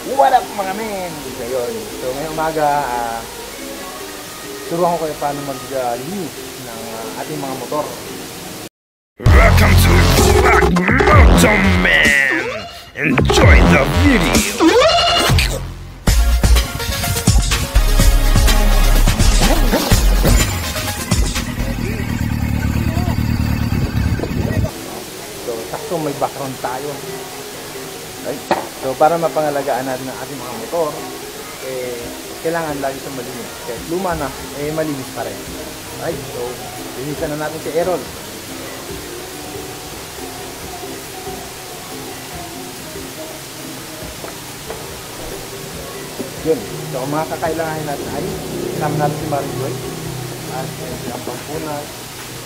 What up mga men? Ngayon, so ngayong umaga, turuan ko kayo paano mag-live ng ating mga motor. Welcome to Black Motor Man! Enjoy the video! So, sakto may background tayo. Right? So, para mapangalagaan natin ang ating mga motor, kailangan lagi sa malinis. Kahit luma na, malinis pa rin. Right? So, linisan na natin si Errol. Yun. So, ang mga kakailanganin natin ay kasama natin si Marijoy at ang pampunas,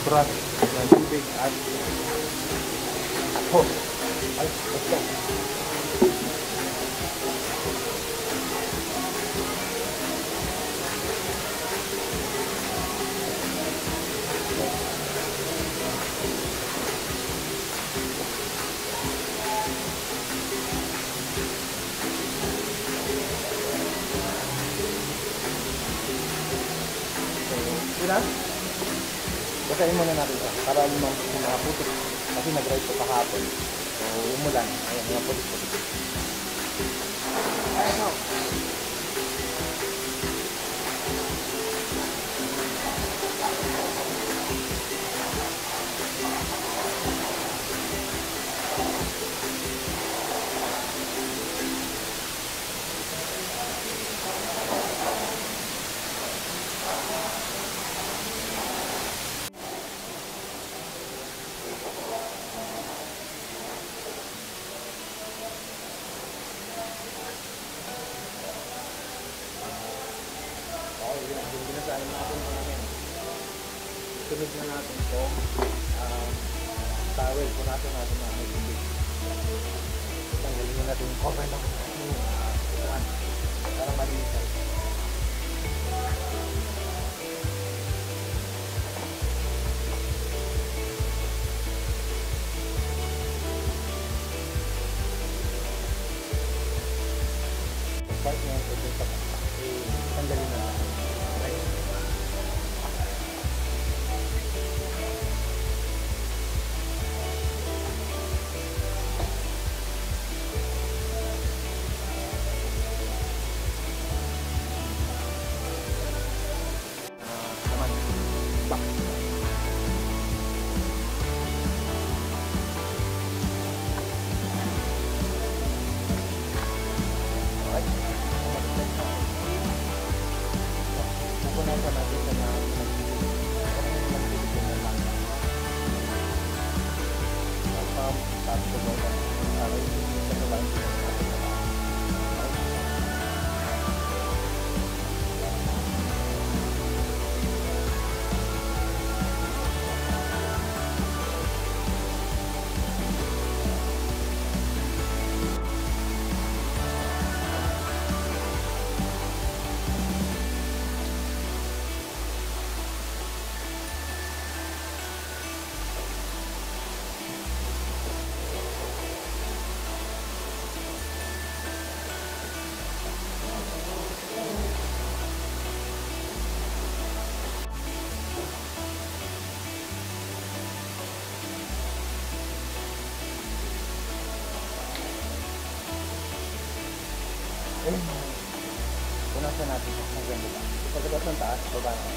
brush, ng tubig at hose. Ay, let's go. Na? Basahin muna natin ito para lumang mga putik kasi nag-ride ko kahapon so umulan, ayan mga putik-putik ayan o ginasahin natin mga men. Sunod na natin ito towel, punasan natin mga may tubig. Tanggalin na natin yung cover ng upuan para malisan. Part na ito dun sa tanggalin na natin. Punasan natin ng ganda ba? Pagkatas ng taas, baba naman.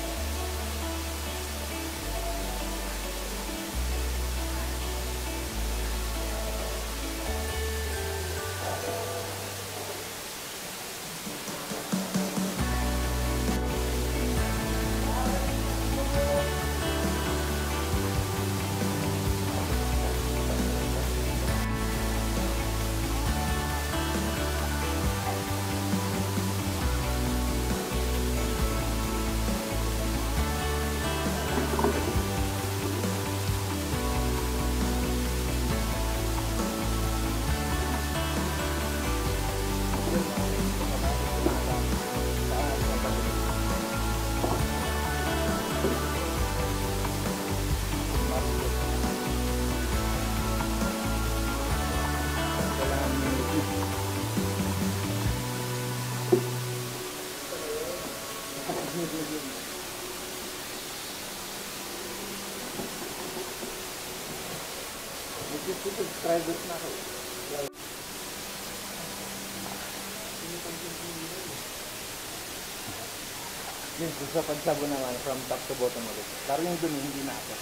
Private na ako. Yun, sa pagsabo naman, from top to bottom ulit. Pero yung dun, hindi na ako.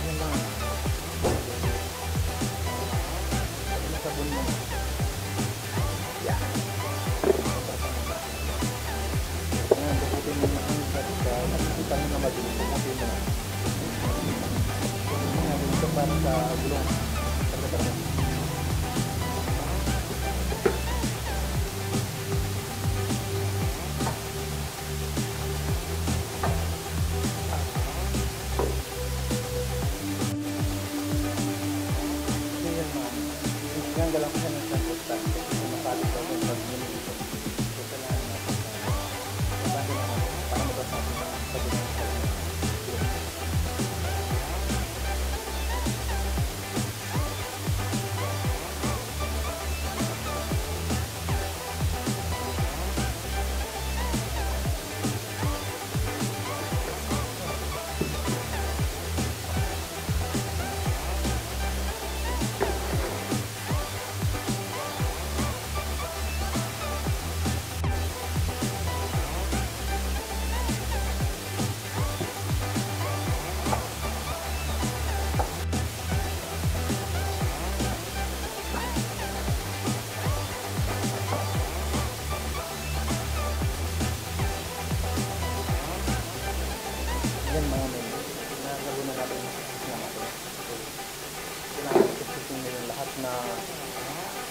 Yun lang. Yung sabon mo. Yeah. Ngayon, bukutin mo na ang nakikita mo na madilim. Bukutin mo na. Ngayon, ito para sa gulong. Targa-targa. Yan man. Tinanggalan ko siya ng sample tag kasi mapalit daw kung pag minito. So, kailangan natin bago naman para mabasa natin ang pagdating sa gulong. Yan mga men, nakakalo na natin na natin. So, kailangan nyo yung lahat na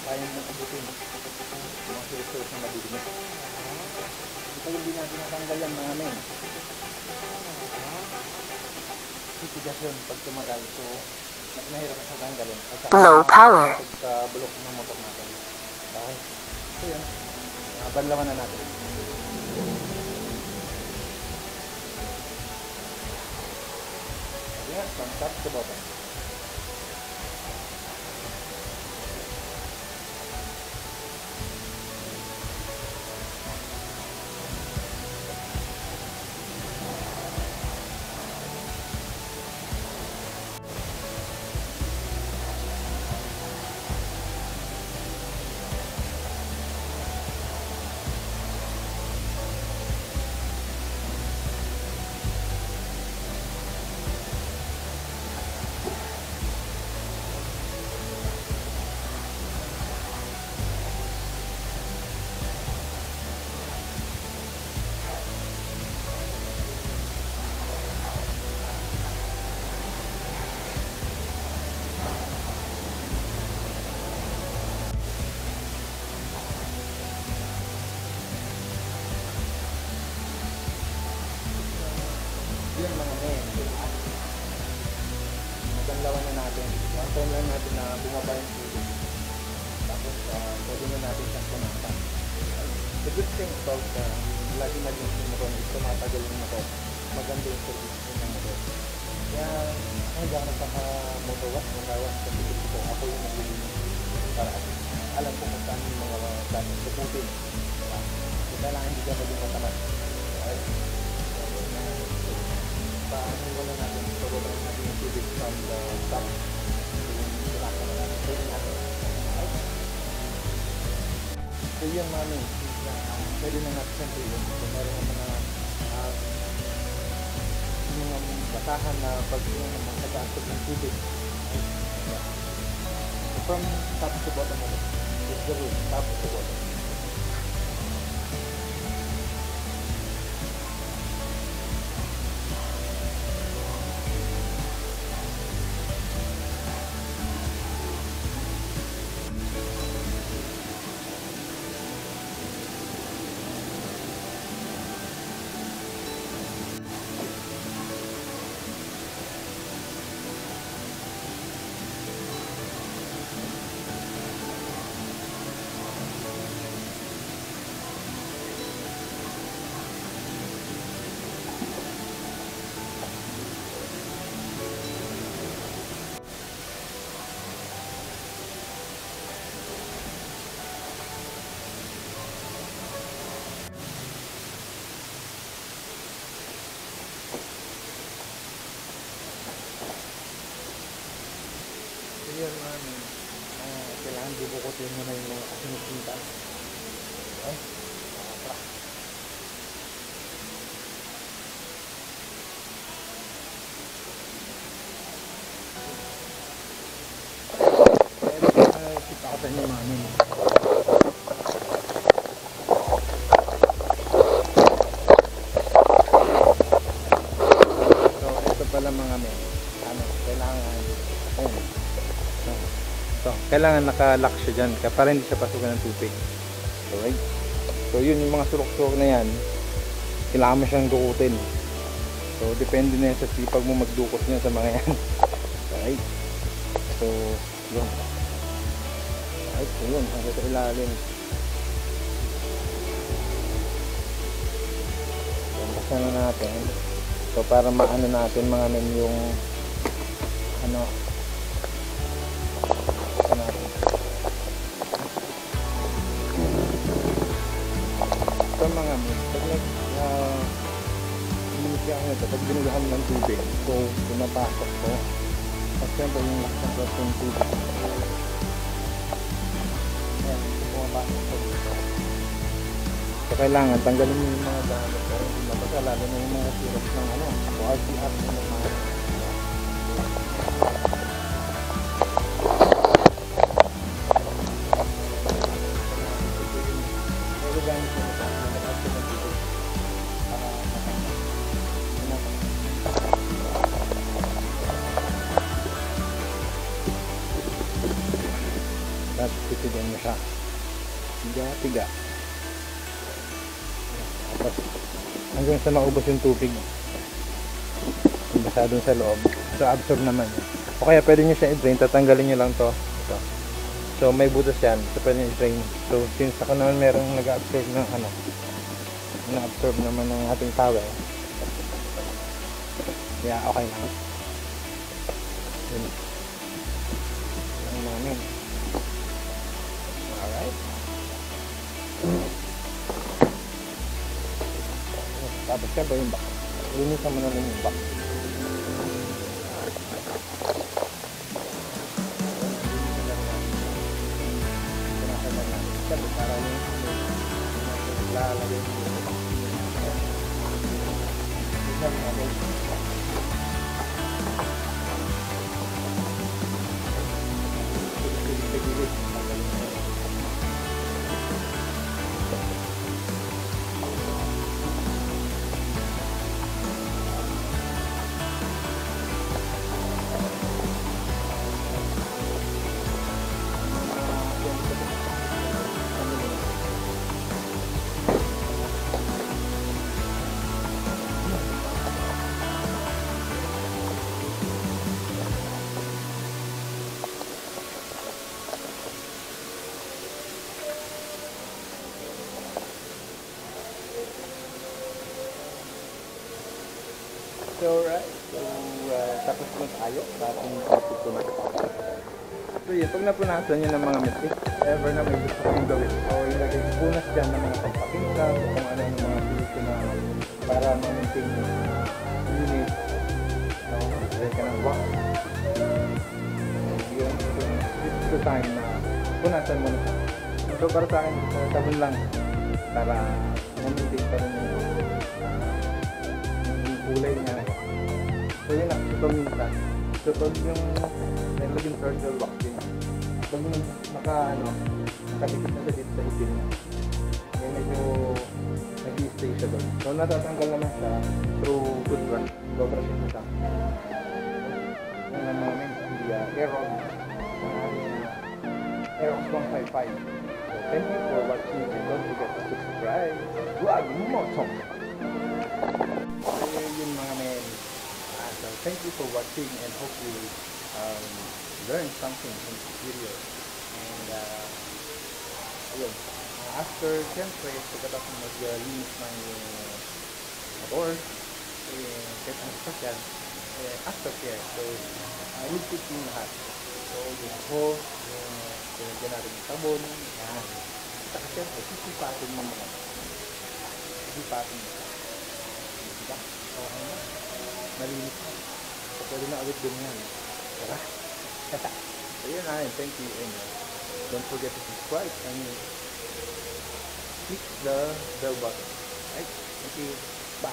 kaya mong abutin. Yung mga sirip-sirip na madidinig. Ito hindi natin natanggal yan mga men. Titigas yun pag tumagal. So, nahirap sa tanggalin. Low power. Pagka-bulok ng motor natin. Okay. So yan. Banlawan na natin. Yan, from top to bottom. Yan mga men. Naganlawan na natin. One time lang natin na bumaba yung tubig. Tapos pwede na natin siyang punasan. The good thing about lagi malinis yung motor is tumatagal yung motor. Maganda yung service ng motor. Kaya hindi ako nagpaka-motor wash, magawas kasi gusto ko ako yung naglilinis. Para alam ko kung saan yung mga dapat suputin. So kailangan hindi ka maging matamad. Okay? Paano wala natin, so wala natin yung tubig from the top. Yung sinaka na natin, pwede natin. Okay? So yun mami, pwede na natin siyempre yun. So meron naman na yung mga batahan na pag yung mga nag-aasok ng tubig. Yeah. So from top to bottom naman, it's the rule, top to bottom. kailangan bubukutin mo na yung mga kasinusinta. Okay? Tara. Sipatan yung mamin. So, ito pala mga men. Kailangan kailangan naka-lock siya dyan para hindi siya pasukan ng tubig. Okay? So yun, yung mga sulok-sulok na yan, kailangan mo siyang dukutin. So depende na yan sa sipag mo magdukot niya sa mga yan. Okay? So yun. Okay, so yun, hanggang sa ilalim. So basta na natin. So para maano natin mga men yung ano natin. So mga men, pag inisya ko nito, pag binugahan ng tubig, so pumapasok ko. At syempre yung nakasakot yung tubig. Ayan, pumapasok ko dito. So kailangan tanggalin mo yung mga dahil ko, hindi mabasa, lalo na yung mga syrup ng ano, o RCR ng mga tapos titigan mo siya tiga tapos hanggang sa maubos yung tubig basa dun sa loob, so absorb naman yun. O kaya pwede nyo siya i-drain, tatanggalin nyo lang to ito. So may butas yan, so pwede nyo i-drain. So since ako naman merong nag-absorb ng ano, na-absorb naman ng ating towel, yeah, okay lang yun lang namin. Alright, tapos ka ba yung back? Linisan mo na lang yung back. Para yung lalagay mo So right, so tapos na tayo sa ating topic tonight. So yun, pag napunasan nyo ng mga mistakes, ever na may gusto kong gawin, o ilagay punas dyan ng mga pampapinta, kung ano yung mga solution na para ma-maintain yung unit. So, ilagay ka ng box. Yun, this is the time na punasan mo na siya. So para sa akin, sabon lang para ma-maintain pa rin yung kulay niya. So yun lang, ito minsan. So pag yung naging turtle wax din. Pag nakadikit na sa dito sa itin niya, kaya medyo nag-i-stay siya doon. So natatanggal naman siya through toothbrush. Toothbrush ito siya. Yung naman hindi Aerox. Aerox 155. So thank you for watching and don't forget to subscribe. Wag mo chong! Yun mga men. So thank you for watching and hopefully learn something from this video. And ayun, after siyempre pagkatapos mag-linis ng motor, kahit ang sasyan, aftercare. So ligpit yung lahat. So yung hose, yung pinagyan natin yung sabon, yan. Saka siyempre sisipatin mo mga sisipatin mo. Diba? Okay na. Malinis na. So, pwede na ulit din yan. Tara. So, yun na. Thank you. don't forget to subscribe and click the bell button. Right? Thank you. Bye.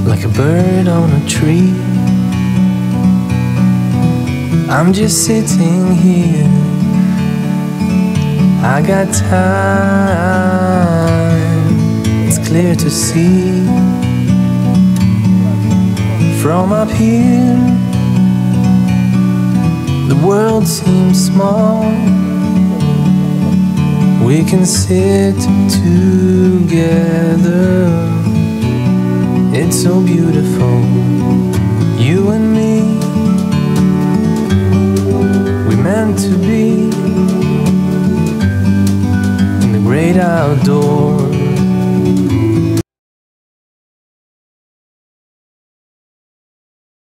Like a bird on a tree, I'm just sitting here. I got time, it's clear to see. From up here, the world seems small. We can sit together, it's so beautiful, you and me. We meant to be in the great outdoors.